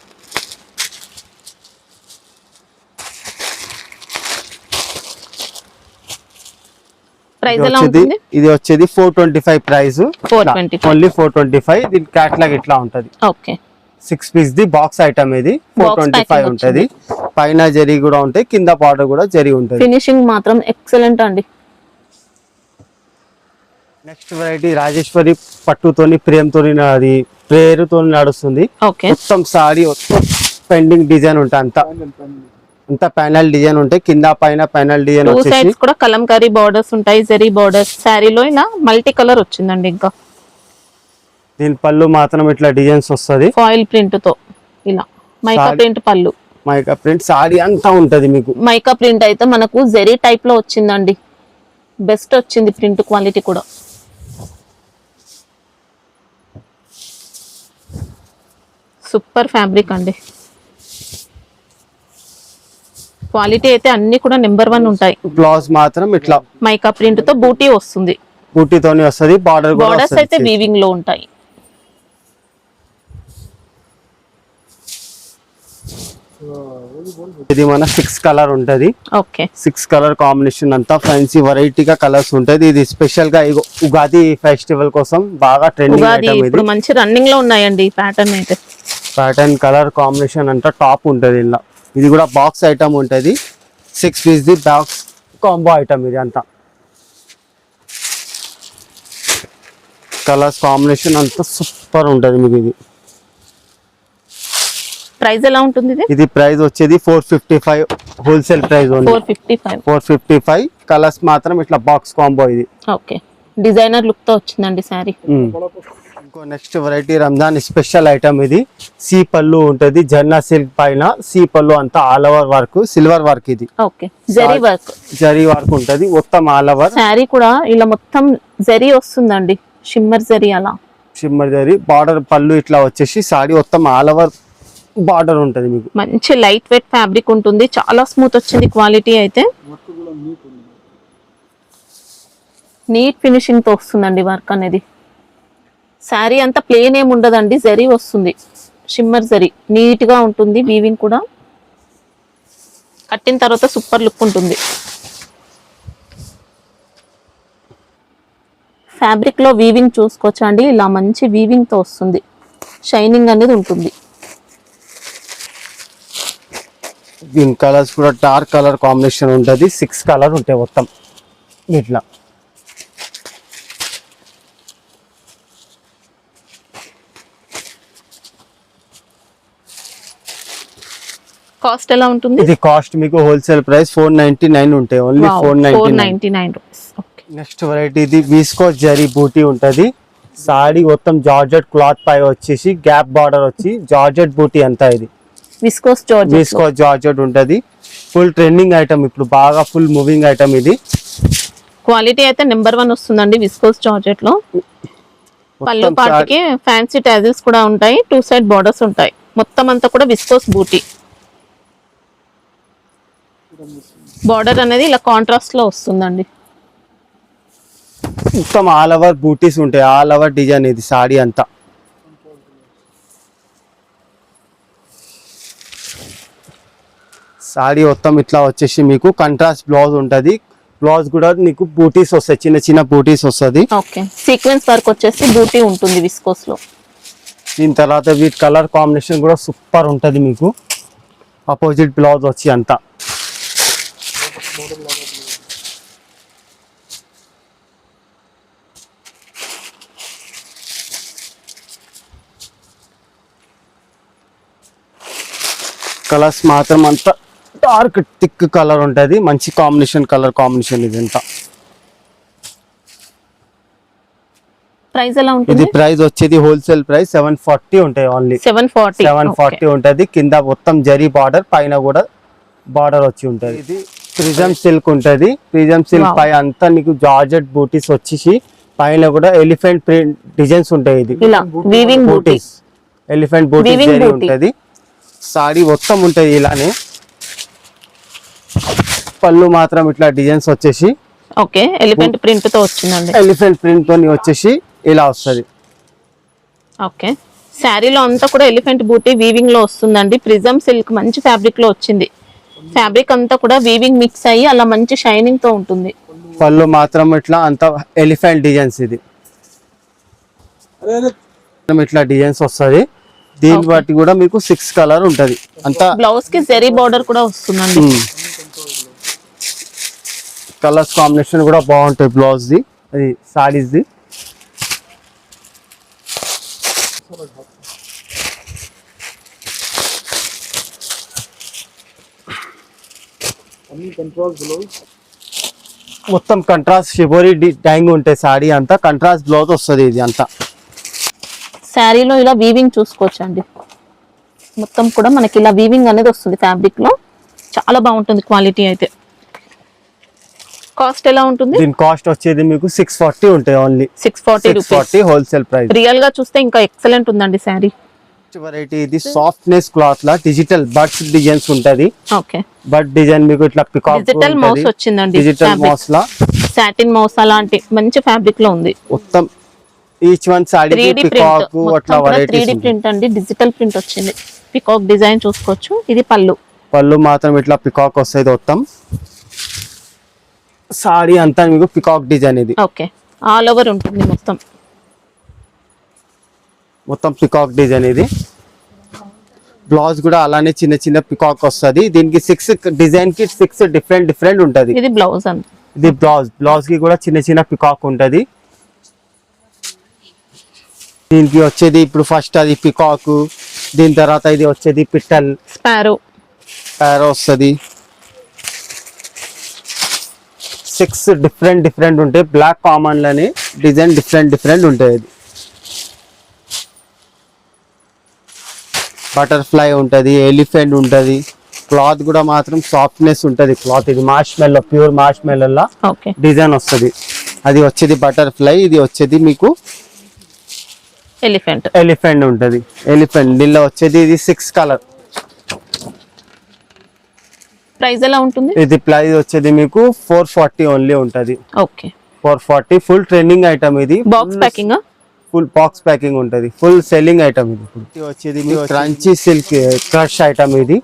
ప్రైస్ ఎలా ఉంటుంది? ఇది వచ్చేది 425 ప్రైస్. 425 ఓన్లీ 425. దీని క్యాట్లాగ్ ఇట్లా ఉంటది. Okay, 6 piece the box item. ఇది 425 ఉంటది. పైన జరీ కూడా ఉంటాయి, కింద బార్డర్ కూడా జరీ ఉంటది. ఫినిషింగ్ మాత్రం ఎక్సలెంట్ అండి. నెక్స్ట్ వెరైటీ రాజేశ్వరి పట్టుతోని ప్రేమతోని, అది ప్రేరుతోని నడుస్తుంది. ఓకే, మొత్తం సారీ పెండింగ్ డిజైన్ ఉంటాయి, అంతా ప్యానల్ డిజైన్ ఉంటాయి. కింద పైన ప్యానల్ డిజైన్ టూ వచ్చేసి సైడ్స్ కూడా కలంకారీ బార్డర్స్ ఉంటాయి, జెరీ బార్డర్స్. శారీలో ఇలా మల్టీ కలర్ వచ్చిందండి. ఇంకా దీని పళ్ళు మాత్రం ఇట్లా డిజైన్స్ వస్తది, ఫాయిల్ ప్రింట్ తో. ఇలా మైకా ప్రింట్ పళ్ళు, మైకా ప్రింట్ సారీ అంతా ఉంటది మీకు. మైకా ప్రింట్ అయితే మనకు జెరీ టైప్ లో వచ్చిందండి. బెస్ట్ వచ్చింది ప్రింట్ క్వాలిటీ కూడా. సూపర్ ఫ్యాబ్రిక్ అండి. క్వాలిటీ అయితే అన్ని కూడా నెంబర్ 1 ఉంటాయి. బ్లౌజ్ మాత్రం ఇట్లా మైకా ప్రింట్ తో బూటీ వస్తుంది. బూటీతోని వస్తది. బార్డర్స్ అయితే వీవింగ్ లో ఉంటాయి. ఇది మన 6 కలర్ ఉంటది. ఓకే, 6 కలర్ కాంబినేషన్ అంతా ఫ్యాన్సీ వెరైటీగా కలర్స్ ఉంటది. ఇది స్పెషల్ గా ఉగాది ఫెస్టివల్ కోసం బాగా ట్రెండింగ్ ఉగాది ఐటమ్. ఇప్పుడు ఇది మంచి రన్నింగ్ లో ఉన్నాయండి ఈ ప్యాటర్న్ అయితే. ప్యాటర్న్ కలర్ కాంబినేషన్ అంతా టాప్ ఉంటది ఇలా. ఇది కూడా బాక్స్ ఐటమ్ ఉంటది. 6 piece the box combo item. ఇది అంతా కలర్స్ కాంబినేషన్ అంతా సూపర్ ఉంటది మీకు. ఇది ప్రైస్ ఎలా ఉంటుంది? ఇది ప్రైస్ వచ్చేది 455 హోల్సేల్ ప్రైస్ ఓన్లీ. 455. కలర్స్ మాత్రం ఇట్లా బాక్స్ కాంబో. ఇది ఓకే, డిజైనర్ లుక్ తో వచ్చిందండి సారీ. ఇంకో next variety Ramzan special item. ఇది సి పళ్ళు ఉంటది, జర్నా సిల్క్ పైన సి పళ్ళు అంతా all over work, silver work. ఇది okay, zari work, zari work ఉంటది మొత్తం ఆల్ ఓవర్. సారీ కూడా ఇలా మొత్తం జరీ వస్తుందండి, షిమ్మర్ జరీ. అలా షిమ్మర్ జరీ బార్డర్, పళ్ళు ఇట్లా వచ్చేసి సారీ మొత్తం ఆల్ ఓవర్ బార్డర్ ఉంటది మీకు. మంచి లైట్ వెయిట్ ఫ్యాబ్రిక్ ఉంటుంది, చాలా స్మూత్ వచ్చింది క్వాలిటీ అయితే. నీట్ ఫినిషింగ్ తో వస్తుందండి వర్క్ అనేది. శారీ అంతా ప్లేన్ ఏమి ఉండదండి, జరీ వస్తుంది, షిమ్మర్ జరీ. నీట్ గా ఉంటుంది, వీవింగ్ కూడా. కట్టిన తర్వాత సూపర్ లుక్ ఉంటుంది. ఫ్యాబ్రిక్ లో వీవింగ్ చూసుకోవచ్చు అండి, ఇలా మంచి వీవింగ్ తో వస్తుంది, షైనింగ్ అనేది ఉంటుంది. దీని కలర్స్ కూడా డార్క్ కలర్ కాంబినేషన్ ఉంటది. 6 కలర్ ఉంటాయి మొత్తం ఇట్లా. కాస్ట్ ఎలా ఉంటుంది? ఇది కాస్ట్ మీకు హోల్సేల్ ప్రైస్ 499 ఉంటాయి, only 499 rupees. Okay, next variety ఇది విస్కోస్ జరీ బూటీ ఉంటది. సారీ మొత్తం జార్జెట్ క్లాత్ పై వచ్చేసి గ్యాప్ బార్డర్ వచ్చి జార్జెట్ బూటీ అంతా. ఇది విస్కోస్ జార్జెట్ ఉంటది. ఫుల్ ట్రెండింగ్ ఐటమ్ ఇప్పుడు, బాగా ఫుల్ మూవింగ్ ఐటమ్. ఇది క్వాలిటీ అయితే నెంబర్ 1 వస్తుందండి విస్కోస్ జార్జెట్ లో. పళ్ళు పాటికి ఫ్యాన్సీ టాజిల్స్ కూడా ఉంటాయి, 2 సైడ్ బార్డర్స్ ఉంటాయి. మొత్తం అంతా కూడా విస్కోస్ బూటీ. బార్డర్ అనేది ఇలా కాంట్రాస్ట్ లో వస్తుందండి. మొత్తం ఆల్ ఓవర్ బూటీస్ ఉంటాయి, ఆల్ ఓవర్ డిజైన్. ఇది సారీ అంతా సారీ మొత్తం ఇట్లా వచ్చేసి మీకు కంట్రాస్ట్ బ్లౌజ్ ఉంటది. బ్లౌజ్ కూడా మీకు బూటీస్ వస్తాయి, చిన్న చిన్న బూటీస్ వస్తుంది. ఓకే, సీక్వెన్స్ వర్క్ వచ్చేసి బూటీ ఉంటుంది విస్కోస్ లో. దీని తర్వాత వీటి కలర్ కాంబినేషన్ కూడా సూపర్ ఉంటది. మీకు ఆపోజిట్ బ్లౌజ్ వచ్చి అంతా కలర్స్ మాత్రం అంతా డార్క్ థిక్ కలర్ ఉంటది. మంచి కలర్ కాంబినేషన్ ఇది అంతా. ప్రైస్ ఎలా ఉంటుంది? ఇది ప్రైస్ వచ్చేది హోల్సేల్ ప్రైస్ 740 ఉంటాయి. ఓన్లీ 740 ఉంటది. కింద మొత్తం జరీ బార్డర్, పైన కూడా బార్డర్ వచ్చి ఉంటది. ఇది ప్రిజం సిల్క్ ఉంటది. ప్రిజం సిల్క్ పై అంతా నీకు జార్జెట్ బూటీస్ వచ్చేసి పైన కూడా ఎలిఫెంట్ ప్రింట్ డిజైన్స్ ఉంటాయి. ఇది బూటీస్, ఎలిఫెంట్ బూటీస్ జరీ ఉంటది. సారీ మొత్తం ఉంటది ఇలానే. పళ్ళు మాత్రం ఇట్లా డిజైన్స్ వచ్చేసి ఓకే ఎలిఫెంట్ ప్రింట్ తో వచ్చిందండి. ఎలిఫెంట్ ప్రింట్ తో వచ్చేసి ఇలా వస్తది. ఓకే, శారీలో అంతా కూడా ఎలిఫెంట్ బూటీ వీవింగ్ లో వస్తుందండి. ప్రిజం సిల్క్ మంచి ఫ్యాబ్రిక్ లో వచ్చింది. ఫ్యాబ్రిక్ అంతా కూడా వీవింగ్ మిక్స్ అయ్యి అలా మంచి షైనింగ్ తో ఉంటుంది. పళ్ళు మాత్రం ఇట్లా అంత ఎలిఫెంట్ డిజైన్స్, ఇది ఇట్లా డిజైన్స్ వస్తది. దీని బట్టి కూడా మీకు 6 కలర్ ఉంటది. అంతా బ్లౌజ్ కి జరీ బార్డర్ కూడా వస్తుందండి. కలర్స్ కాంబినేషన్ కూడా బాగుంటాయి. బ్లౌజ్ ది, అది సారీస్ ది. మొత్తం కంట్రాస్ట్ షిబోరి డైంగ్ ఉంటాయి. సారీ అంతా కంట్రాస్ట్ బ్లౌజ్ వస్తుంది. ఇది అంతా శారీలో ఇలా వీవింగ్ చూసుకోవచ్చు అండి. మొత్తం కూడా మనకి ఇలా వీవింగ్ అనేది వస్తుంది ఫ్యాబ్రిక్ లో. చాలా బాగుంటుంది క్వాలిటీ అయితే. కాస్ట్ ఎలా ఉంటుంది? దీని కాస్ట్ వచ్చేది మీకు 640 ఉంటాయి. Only 640 wholesale price. రియల్ గా చూస్తే ఇంకా ఎక్సలెంట్ ఉందండి శారీ. వెరైటీ ఇది సాఫ్ట్నెస్ క్లాత్ లా డిజిటల్ బర్డ్స్ డిజైన్స్ ఉంటది. ఓకే, బర్డ్ డిజైన్ మీకు ఇట్లా పికాక్ డిజిటల్ మౌస్ వచ్చిందండి. డిజిటల్ మౌస్ లా సాటిన్ మౌస్ అలాంటి మంచి ఫ్యాబ్రిక్ లో ఉంది. మొత్తం ఈచ్ వన్ సారీ పికాక్ అట్లా వెరైటీస్ 3D ప్రింట్ అండి. డిజిటల్ ప్రింట్ వచ్చింది. పికాక్ డిజైన్ చూసుకోవచ్చు. ఇది పళ్ళు మాత్రం ఇట్లా పికాక్ వస్తుంది. మొత్తం సారీ అంతా మీకు పికాక్ డిజైన్. ఇది ఓకే, ఆల్ ఓవర్ ఉంటుంది మొత్తం పికాక్ డిజైన్. ఇది బ్లౌజ్ కూడా అలానే చిన్న చిన్న పికాక్ వస్తుంది. దీనికి 6 డిజైన్ కి 6 డిఫరెంట్ ఉంటది. ఇది బ్లౌజ్ అండి. ఇది బ్లౌజ్ కి కూడా చిన్న చిన్న పికాక్ ఉంటది. దీనికి వచ్చేది ఇప్పుడు ఫస్ట్ అది పికాక్, దీని తర్వాత ఇది వచ్చేది పిట్టల్ స్పారో వస్తుంది. 6 డిఫరెంట్ ఉంటాయి. బ్లాక్ కామన్ లోనే డిజైన్ డిఫరెంట్ ఉంటాయి. ఇది బటర్ఫ్లై ఉంటది, ఎలిఫెంట్ ఉంటది. క్లాత్ కూడా మాత్రం సాఫ్ట్నెస్ ఉంటది. క్లాత్ ఇది ప్యూర్ మార్ష్ మెల్లో డిజైన్ వస్తుంది. అది వచ్చేది బటర్ఫ్లై, ఇది వచ్చేది మీకు ఎలిఫెంట్ ఉంటది. ఎలిఫెంట్ దీనిలో వచ్చేది ఇది 6 కలర్. ప్రైస్ ఎలా ఉంటుంది? ఇది ప్రైస్ వచ్చేది మీకు 440 ఓన్లీ ఉంటది. Okay, 440 full trending item. ఇది box packing, full box packing ఉంటది. Full selling item. ఇది వచ్చేది క్రంచీ సిల్క్ క్రష్ ఐటమ్. ఇది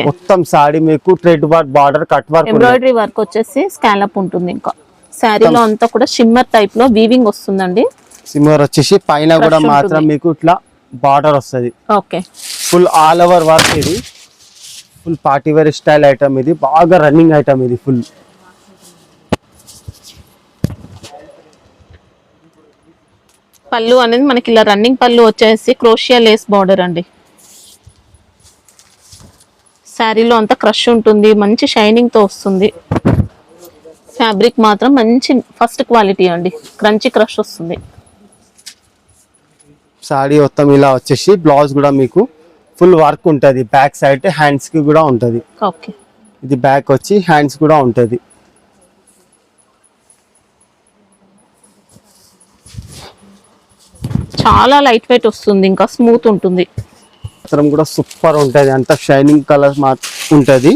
మొత్తం సారీ మీకు thread work, border cut work, embroidery work వచ్చేసి స్కాలప్ ఉంటుంది. ఇంకా శారీలో అంతా కూడా షిమ్మర్ టైప్ లో వీవింగ్ వస్తుందండి. సిమ్మర్ వచ్చేసి పైన కూడా మాత్రం మీకు ఇట్లా బార్డర్ వస్తుంది. Okay, full all over work. ఇది full party wear style item. ఇది బాగా రన్నింగ్ ఐటమ్. ఇది ఫుల్ పళ్ళు అనేది మనకి ఇలా రన్నింగ్ పళ్ళు వచ్చేసి క్రోషియా లేస్ బార్డర్ అండి. శారీలో అంతా క్రష్ ఉంటుంది. మంచి షైనింగ్ తో వస్తుంది. ఫ్యాబ్రిక్ మాత్రం మంచి ఫస్ట్ క్వాలిటీ అండి. క్రంచీ క్రష్ వస్తుంది. సారీ మొత్తం ఇలా వచ్చేసి బ్లౌజ్ కూడా మీకు ఫుల్ వర్క్ ఉంటది. బ్యాక్ సైడ్ హ్యాండ్స్ కి కూడా ఉంటది. ఓకే, ఇది బ్యాక్ వచ్చి హ్యాండ్స్ కూడా ఉంటది. చాలా లైట్ వెయిట్ వస్తుంది. ఇంకా స్మూత్ ఉంటుంది. మాత్రం కూడా సూపర్ ఉంటది. అంత షైనింగ్ కలర్ ఉంటది.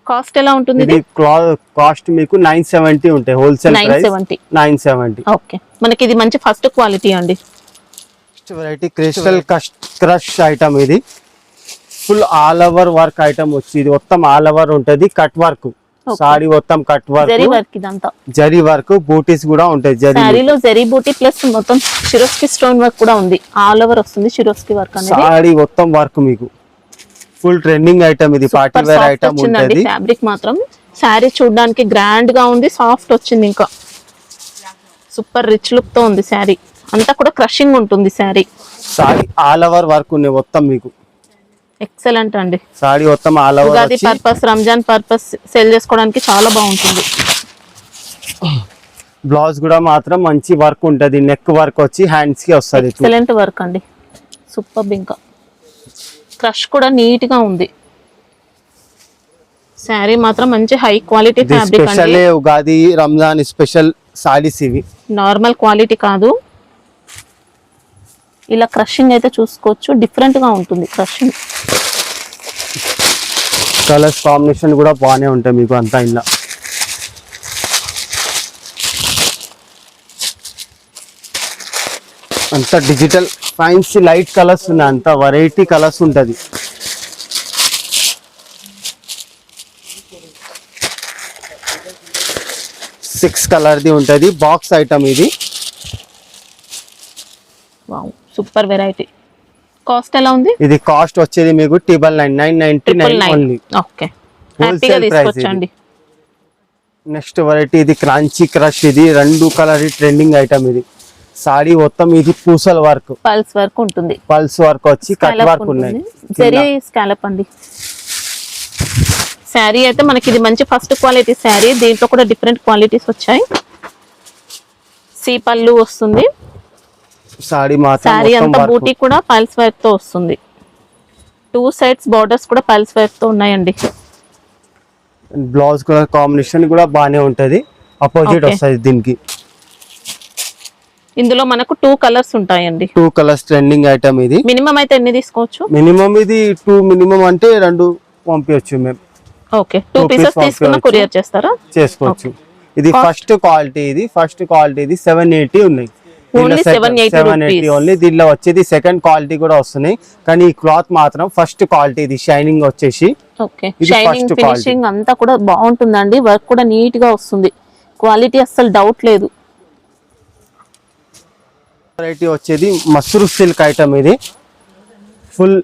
కాస్ట్ ఎలా ఉంటుంది ఇది కాస్ట్ మీకు 970 ఉంటాయి హోల్సేల్ ప్రైస్ 970. ఓకే, మనకి ఇది మంచి ఫస్ట్ క్వాలిటీ అండి. వెరైటీ క్రిస్టల్ క్రష్ ఐటమ్, ఇది full all over work item వచ్చి ఇది మొత్తం ఆల్ ఓవర్ ఉంటది, కట్ వర్క్ సారీ మొత్తం కట్ వర్క్, జరీ వర్క్, ఇదంతా జరీ వర్క్, బూటీస్ కూడా ఉంటాయి. సారీలో జరీ బూటీ ప్లస్ మొత్తం షిరోస్కి స్టోన్ వర్క్ కూడా ఉంది, ఆల్ ఓవర్ వస్తుంది షిరోస్కి వర్క్ అనేది. సారీ మొత్తం వర్క్ మీకు ఫుల్ ట్రెండింగ్ ఐటమ్, ఇది పార్టీ వేర్ ఐటమ్ ఉంటది. ఫ్యాబ్రిక్ మాత్రం సారీ చూడడానికి గ్రాండ్ గా ఉంది, సాఫ్ట్ వచ్చింది, ఇంకా సూపర్ రిచ్ లుక్ తో ఉంది సారీ. అంతా కూడా క్రషింగ్ ఉంటుంది sorry. Sorry all over work ఉంది మొత్తం మీకు, ఎక్సలెంట్ అండి. సారీ మొత్తం all over. Ugadi purpose, Ramzan purpose sale చేసుకోవడానికి చాలా బాగుంటుంది. బ్లౌజ్ కూడా మాత్రం మంచి వర్క్ ఉంటది, నెక్ వర్క్ వచ్చి హ్యాండ్స్ కి వస్తది. ఎక్సలెంట్ వర్క్ అండి, సూపర్. ఇంకా క్రష్ కూడా నీట్ గా ఉంది. శారీ మాత్రం మంచి హై క్వాలిటీ ఫ్యాబ్రిక్ అండి. స్పెషల్ ఉగాది రంజాన్ స్పెషల్ సారీస్ ఇవి, నార్మల్ క్వాలిటీ కాదు. ఇలా క్రషింగ్ అయితే చూసుకోవచ్చు, డిఫరెంట్ గా ఉంటుంది క్రషింగ్. కలర్స్ కాంబినేషన్ కూడా బాగానే ఉంటాయి మీకు అంతా. ఇలా అంతా డిజిటల్ ఫ్యాన్సీ లైట్ కలర్స్ ఉన్నాయి, అంత వెరైటీ కలర్స్ ఉంటది. సిక్స్ కలర్ ది ఉంటది, బాక్స్ ఐటమ్ ఇది. Wow, super variety. కాస్ట్ ఎలా ఉంది? ఇది కాస్ట్ వచ్చేది మీకు 999 ఓన్లీ. ఓకే, హ్యాపీగా తీసుకోవచ్చండి. నెక్స్ట్ వెరైటీ ఇది క్రాంచీ క్రష్, ఇది 2 కలర్ ట్రెండింగ్ ఐటమ్. ఇది సారీ మొత్తం ఇది పూసల్ వర్క్, పల్స్ వర్క్ ఉంటుంది, పల్స్ వర్క్ వచ్చి కట్ వర్క్ ఉన్నాయి, జరీ స్కాలప్ అండి. శారీ అయితే మనకి ఇది మంచి ఫస్ట్ క్వాలిటీ శారీ, దీంట్లో కూడా డిఫరెంట్ క్వాలిటీస్ వచ్చాయి. సీ పళ్ళు వస్తుంది, సారీ శారీ అంతా బూటీ కూడా పల్స్ వర్క్ తో వస్తుంది. 2 సైడ్స్ బార్డర్స్ కూడా పల్స్ వర్క్ తో ఉన్నాయండి. బ్లౌజ్ కలర్ కాంబినేషన్ కూడా బాగానే ఉంటది, అపోజిట్ వస్తుంది దీనికి. ఇందులో మనకు 2 కలర్స్ ఉంటాయండి. 2 కలర్స్ ట్రెండింగ్ ఐటమ్. ఇది మినిమం అయితే ఎన్ని తీసుకోవచ్చు? మినిమం ఇది 2 మినిమం అంటే 2 పంపించచ్చు మేము. ఓకే, 2 పీసెస్ తీసుకున్న కొరియర్ చేస్తారా? చేసుకోవచ్చు. ఇది ఫస్ట్ క్వాలిటీ, ఇది ఫస్ట్ క్వాలిటీ, ఇది 780 ఉన్నాయి, ఓన్లీ 780 ఓన్లీ. దీనిలో వచ్చేది సెకండ్ క్వాలిటీ కూడా వస్తున్నాయి, కానీ ఈ క్లాత్ మాత్రం ఫస్ట్ క్వాలిటీ. ఇది షైనింగ్ వచ్చేసి ఓకే, షైనింగ్ ఫినిషింగ్ అంతా కూడా బాగుంటుందండి, వర్క్ కూడా నీట్ గా వస్తుంది, క్వాలిటీ అస్సలు డౌట్ లేదు. వెరైటీ వచ్చేది మసూర్ సిల్క్ ఐటమ్. ఇది ఫుల్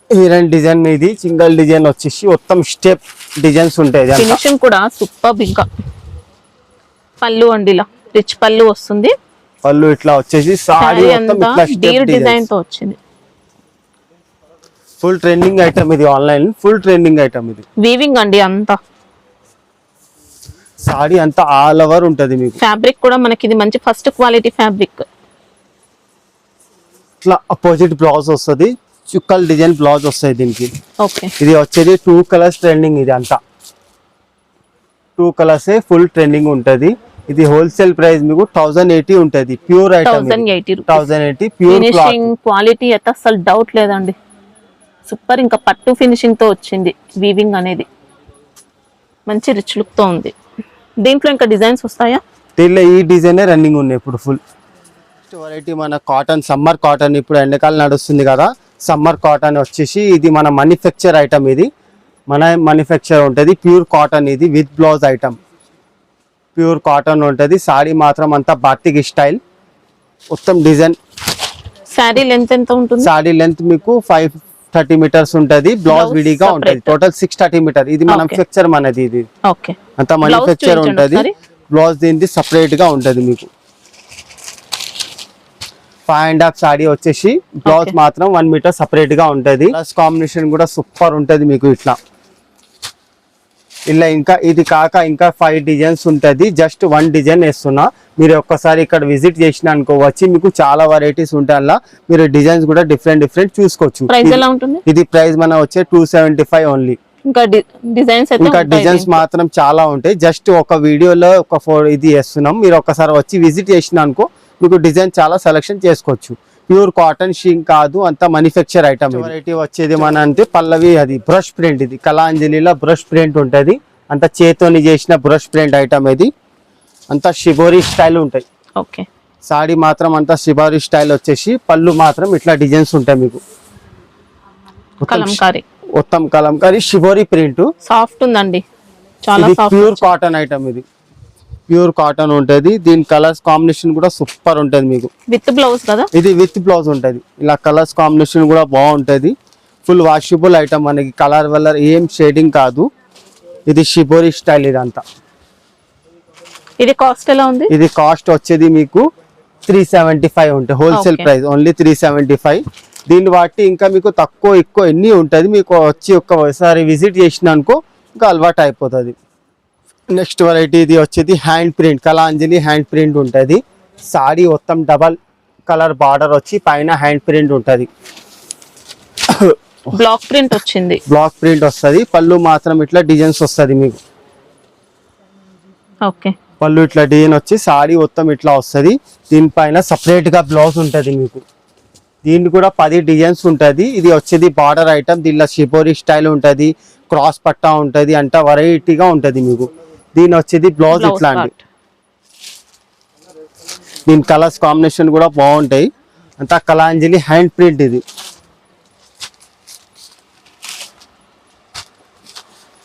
హీరన్ డిజైన్, ఇది సింగల్ డిజైన్ వచ్చేసి మొత్తం స్టెప్ డిజైన్స్ ఉంటాయి. ఫినిషింగ్ కూడా సూపర్. ఇంకా పళ్ళు అండి, ఇలా రిచ్ పళ్ళు వస్తుంది, పళ్ళు ఇట్లా వచ్చేసి సారీ మొత్తం ఇట్లా స్టెప్ డిజైన్ తో వచ్చింది. ఫుల్ ట్రెండింగ్ ఐటమ్ ఇది, ఆన్లైన్ ఫుల్ ట్రెండింగ్ ఐటమ్. ఇది వీవింగ్ అండి, అంతా సారీ అంతా ఆల్ ఓవర్ ఉంటది మీకు. ఫ్యాబ్రిక్ కూడా మనకి ఇది మంచి ఫస్ట్ క్వాలిటీ ఫ్యాబ్రిక్. ఇట్లా అపోజిట్ బ్లౌజ్ వస్తుంది, చుక్కల్ డిజైన్ బ్లౌజ్ వస్తాయి దీనికి. ఓకే, ఇది వచ్చేది 2 కలర్స్ ట్రెండింగ్. ఇది అంతా 2 కలర్స్ ఫుల్ ట్రెండింగ్ ఉంటది. ఇది హోల్సేల్ ప్రైస్ మీకు 1080 ఉంటది, pure item. 1080 pure finishing quality అయితే అసలు డౌట్ లేదండి, సూపర్. ఇంకా పట్టు ఫినిషింగ్ తో వచ్చింది, వీవింగ్ అనేది మంచి రిచ్ లుక్ తో ఉంది. దీంట్లో ఇంకా డిజైన్స్ వస్తాయా? దీనిలో ఈ డిజైన్ రన్నింగ్ ఉన్నాయి ఇప్పుడు ఫుల్. వెరైటీ మన కాటన్, సమ్మర్ కాటన్, ఇప్పుడు ఎండాకాలం నడుస్తుంది కదా, సమ్మర్ కాటన్ వచ్చేసి ఇది మన మ్యానుఫ్యాక్చర్ ఐటమ్. ఇది మన మ్యానుఫ్యాక్చర్ ఉంటుంది, ప్యూర్ కాటన్. ఇది with blouse item, pure cotton ఉంటుంది. సారీ మాత్రం అంతా బాతిక్ స్టైల్, మొత్తం డిజైన్. సారీ లెంత్ ఎంత ఉంటుంది? సారీ లెంత్ మీకు 530 మీటర్స్ ఉంటది, బ్లౌజ్ విడిగా ఉంటది. Total 630 metre. ఇది మ్యానుఫ్యాక్చర్ మనది, ఇది అంతా మ్యానుఫ్యాక్చర్ ఉంటది. బ్లౌజ్ దీనికి సపరేట్ గా ఉంటది మీకు. 5.5 సారీ వచ్చేసి బ్లౌజ్ మాత్రం 1 మీటర్ సపరేట్ గా ఉంటది. ప్లస్ కాంబినేషన్ కూడా సూపర్ ఉంటది మీకు. ఇట్లా ఇలా ఇంకా ఇది కాక ఇంకా 5 డిజైన్స్ ఉంటది. జస్ట్ 1 డిజైన్ వేస్తున్నా, మీరు ఒక్కసారి ఇక్కడ విజిట్ చేసిన అనుకో, వచ్చి మీకు చాలా వెరైటీస్ ఉంటాయి. అలా మీరు డిజైన్స్ కూడా డిఫరెంట్ చూసుకోవచ్చు. ఇది ప్రైస్ మన వచ్చే 275 ఓన్లీ. ఇంకా డిజైన్స్ మాత్రం చాలా ఉంటాయి. జస్ట్ ఒక వీడియోలో ఒక 4 ఇది వేస్తున్నాం. మీరు ఒక్కసారి వచ్చి విజిట్ చేసిన అనుకో, మీకు డిజైన్ చాలా సెలెక్షన్ చేసుకోవచ్చు. ప్యూర్ కాటన్ షీన్ కాదు, అంత మ్యానుఫ్యాక్చర్ ఐటమ్. వెరైటీ వచ్చేది మన అంటే పల్లవి, అది బ్రష్ ప్రింట్. ఇది కళాంజలిలో బ్రష్ ప్రింట్ ఉంటది, అంత చేతోని చేసిన బ్రష్ ప్రింట్ ఐటమ్. ఇది అంతా షిబోరి స్టైల్ ఉంటాయి. ఓకే, సాడీ మాత్రం అంతా షిబోరి స్టైల్ వచ్చేసి, పళ్ళు మాత్రం ఇట్లా డిజైన్స్ ఉంటాయి మీకు. కలంకారీ, మొత్తం కలంకారీ షిబోరి ప్రింట్. సాఫ్ట్ ఉందండి, చాలా సాఫ్ట్. Pure cotton item. ఇది ప్యూర్ కాటన్ ఉంటది. దీని కలర్స్ కాంబినేషన్ కూడా సూపర్ ఉంటది మీకు. విత్ బ్లౌజ్ కదా, ఇది విత్ బ్లౌజ్ ఉంటది. ఇలా కలర్స్ కాంబినేషన్ కూడా బాగుంటది. ఫుల్ వాషబుల్ ఐటమ్, మనకి కలర్ వల్ల ఏం షేడింగ్ కాదు. ఇది షిబోరి స్టైల్. ఇదంతా ఇది కాస్ట్ ఎలా ఉంది? ఇది కాస్ట్ వచ్చేది మీకు 375 ఉంటాయి హోల్సేల్ ప్రైస్, ఓన్లీ 375. దీన్ని బట్టి ఇంకా మీకు తక్కువ ఎక్కువ ఎన్ని ఉంటది, మీకు వచ్చి ఒక్కసారి విజిట్ చేసిన అనుకో ఇంకా అలవాటు అయిపోతుంది. నెక్స్ట్ వెరైటీ ఇది వచ్చేది hand print, Kalanjali hand print ఉంటుంది. సాడీ మొత్తం డబల్ కలర్ బార్డర్ వచ్చి పైన హ్యాండ్ ప్రింట్ ఉంటుంది. బ్లాక్ ప్రింట్ వచ్చింది, బ్లాక్ ప్రింట్ వస్తుంది. పళ్ళు మాత్రం ఇట్లా డిజైన్స్ వస్తుంది మీకు. ఓకే, పళ్ళు ఇట్లా డిజైన్ వచ్చి సాడీ మొత్తం ఇట్లా వస్తుంది. దీనిపైన సపరేట్ గా బ్లౌజ్ ఉంటుంది మీకు. దీన్ని కూడా 10 డిజైన్స్ ఉంటుంది. ఇది వచ్చేది బార్డర్ ఐటమ్. దీనిలో షిబోరి స్టైల్ ఉంటుంది, క్రాస్ పట్టా ఉంటుంది, అంతా వెరైటీగా ఉంటుంది మీకు. దీని వచ్చేది బ్లౌజ్ ఇట్లాంటి. దీని కలర్స్ కాంబినేషన్ కూడా బాగుంటాయి. అంతా కళాంజలి హ్యాండ్ ప్రింట్. ఇది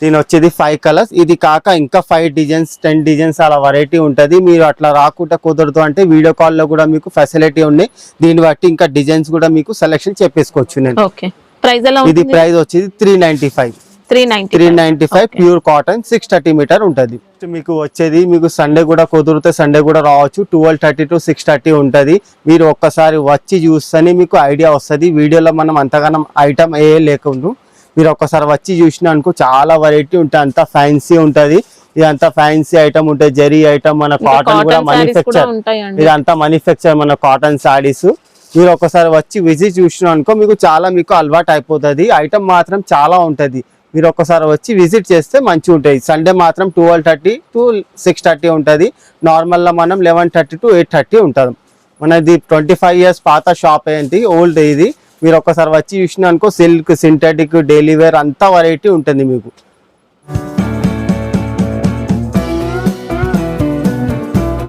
దీని వచ్చేది 5 కలర్స్. ఇది కాక ఇంకా 5 డిజైన్స్ 10 డిజైన్స్ అలా వెరైటీ ఉంటుంది. మీరు అట్లా రాకుండా కుదరదు అంటే వీడియో కాల్ లో కూడా మీకు ఫెసిలిటీ ఉన్నాయి. దీన్ని బట్టి ఇంకా డిజైన్స్ కూడా మీకు సెలెక్షన్ చెప్పేసుకోవచ్చు నేను. ఓకే, ప్రైస్ ఎలా ఇది ప్రైస్ వచ్చేది 395 ప్యూర్ కాటన్ 630 మీటర్ ఉంటది. మీకు వచ్చేది మీకు సండే కూడా కుదిరితే సండే కూడా రావచ్చు. 12:30 to 6:30 ఉంటది. మీరు ఒక్కసారి వచ్చి చూస్తేనే మీకు ఐడియా వస్తుంది. వీడియోలో మనం అంతగానం ఐటమ్ ఏ లేకుండా మీరు ఒక్కసారి వచ్చి చూసినా అనుకో చాలా వెరైటీ ఉంటాయి. అంతా ఫ్యాన్సీ ఉంటది. ఇదంతా ఫ్యాన్సీ ఐటమ్ ఉంటుంది, జరీ ఐటమ్. మన కాటన్ కూడా మ్యానుఫ్యాక్చర్, ఇదంతా మ్యానుఫ్యాక్చర్ మన కాటన్ సారీస్. మీరు ఒకసారి వచ్చి విజిట్ చూసినా అనుకో మీకు అలవాటు అయిపోతుంది. ఐటమ్ మాత్రం చాలా ఉంటది. మీరు ఒకసారి వచ్చి విజిట్ చేస్తే మంచిగా ఉంటుంది. సండే మాత్రం 12:30 to 6:30 ఉంటుంది. నార్మల్గా మనం 11:30 to 8:30 ఉంటుంది. మనది 25 years పాత షాప్ ఏంటి, ఓల్డ్ ఇది. మీరు ఒకసారి వచ్చి చూసినా అనుకో సిల్క్, సింథటిక్, డైలీ వేర్ అంతా వెరైటీ ఉంటుంది మీకు.